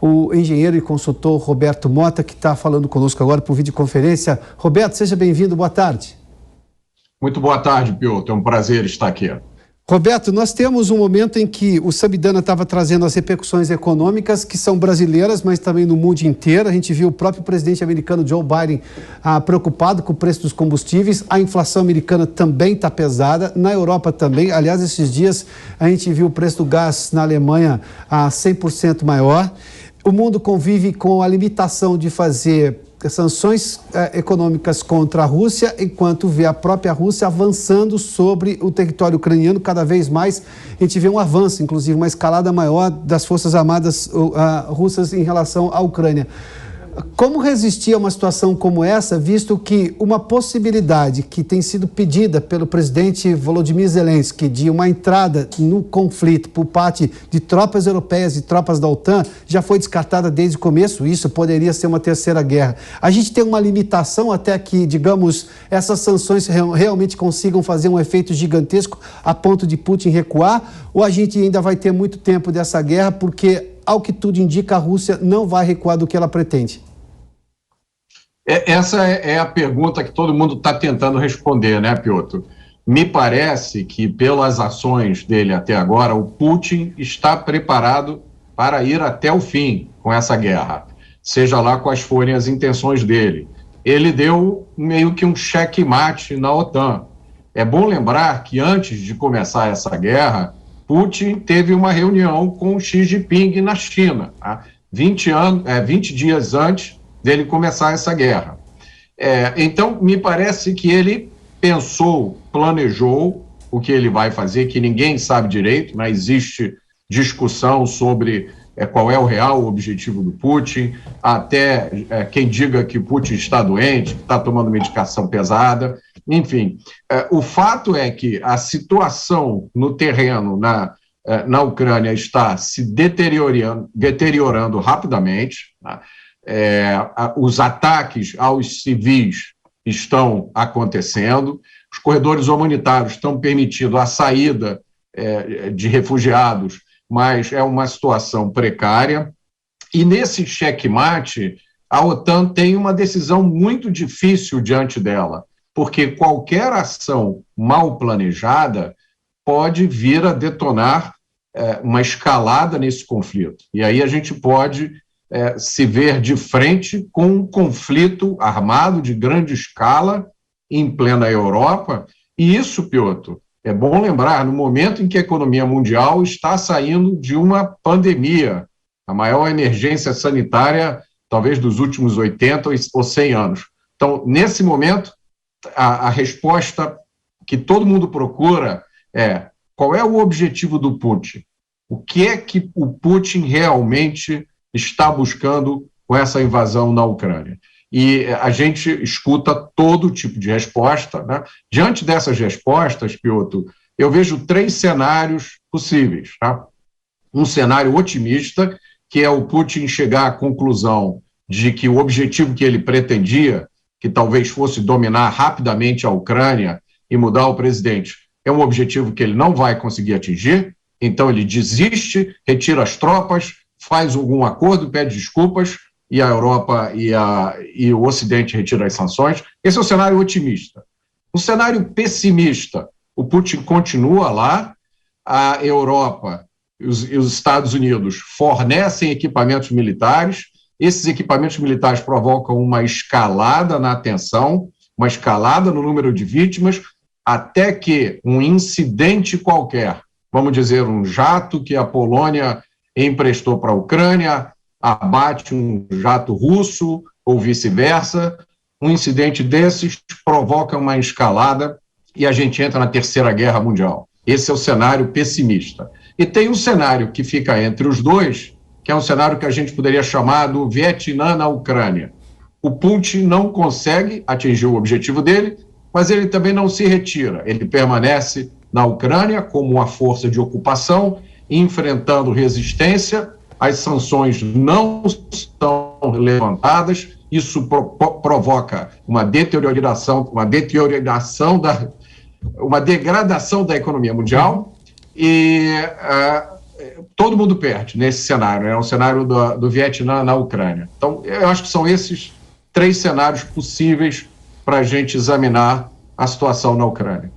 O engenheiro e consultor Roberto Mota, que está falando conosco agora por videoconferência. Roberto, seja bem-vindo, boa tarde. Muito boa tarde, Piotr, é um prazer estar aqui. Roberto, nós temos um momento em que o Sabidana estava trazendo as repercussões econômicas que são brasileiras, mas também no mundo inteiro. A gente viu o próprio presidente americano Joe Biden preocupado com o preço dos combustíveis. A inflação americana também está pesada, na Europa também. Aliás, esses dias a gente viu o preço do gás na Alemanha a 100% maior. O mundo convive com a limitação de fazer sanções econômicas contra a Rússia, enquanto vê a própria Rússia avançando sobre o território ucraniano cada vez mais. A gente vê um avanço, inclusive uma escalada maior das forças armadas russas em relação à Ucrânia. Como resistir a uma situação como essa, visto que uma possibilidade que tem sido pedida pelo presidente Volodymyr Zelensky de uma entrada no conflito por parte de tropas europeias e tropas da OTAN já foi descartada desde o começo? Isso poderia ser uma terceira guerra. A gente tem uma limitação até que, digamos, essas sanções realmente consigam fazer um efeito gigantesco a ponto de Putin recuar? Ou a gente ainda vai ter muito tempo dessa guerra porque, ao que tudo indica, a Rússia não vai recuar do que ela pretende? Essa é a pergunta que todo mundo está tentando responder, né, Piotr? Me parece que, pelas ações dele até agora, o Putin está preparado para ir até o fim com essa guerra, seja lá quais forem as intenções dele. Ele deu meio que um checkmate na OTAN. É bom lembrar que, antes de começar essa guerra, Putin teve uma reunião com Xi Jinping na China, tá? 20 dias antes dele começar essa guerra. Então, me parece que ele pensou, planejou o que ele vai fazer, que ninguém sabe direito, né? Existe discussão sobre qual é o real objetivo do Putin, até quem diga que Putin está doente, que está tomando medicação pesada, enfim. O fato é que a situação no terreno na Ucrânia está se deteriorando rapidamente, tá? Os ataques aos civis estão acontecendo, os corredores humanitários estão permitindo a saída de refugiados, mas é uma situação precária. E nesse checkmate, a OTAN tem uma decisão muito difícil diante dela, porque qualquer ação mal planejada pode vir a detonar uma escalada nesse conflito. E aí a gente pode se ver de frente com um conflito armado de grande escala em plena Europa. E isso, Piotr, é bom lembrar, no momento em que a economia mundial está saindo de uma pandemia, a maior emergência sanitária, talvez, dos últimos 80 ou 100 anos. Então, nesse momento, a resposta que todo mundo procura é: qual é o objetivo do Putin? O que é que o Putin realmente está buscando com essa invasão na Ucrânia? E a gente escuta todo tipo de resposta, né? Diante dessas respostas, Piotr, eu vejo 3 cenários possíveis, tá? Um cenário otimista, que é o Putin chegar à conclusão de que o objetivo que ele pretendia, que talvez fosse dominar rapidamente a Ucrânia e mudar o presidente, é um objetivo que ele não vai conseguir atingir, então ele desiste, retira as tropas, faz algum acordo, pede desculpas, e a Europa e o Ocidente retiram as sanções. Esse é o cenário otimista. O cenário pessimista: o Putin continua lá, a Europa e os Estados Unidos fornecem equipamentos militares, esses equipamentos militares provocam uma escalada na tensão, uma escalada no número de vítimas, até que um incidente qualquer, vamos dizer, um jato que a Polônia emprestou para a Ucrânia, abate um jato russo ou vice-versa, um incidente desses provoca uma escalada e a gente entra na Terceira Guerra Mundial. Esse é o cenário pessimista. E tem um cenário que fica entre os dois, que é um cenário que a gente poderia chamar do Vietnã na Ucrânia. O Putin não consegue atingir o objetivo dele, mas ele também não se retira. Ele permanece na Ucrânia como uma força de ocupação, enfrentando resistência. As sanções não estão levantadas, isso provoca uma degradação da economia mundial, e todo mundo perde nesse cenário, é o cenário do Vietnã na Ucrânia. Então, eu acho que são esses 3 cenários possíveis para a gente examinar a situação na Ucrânia.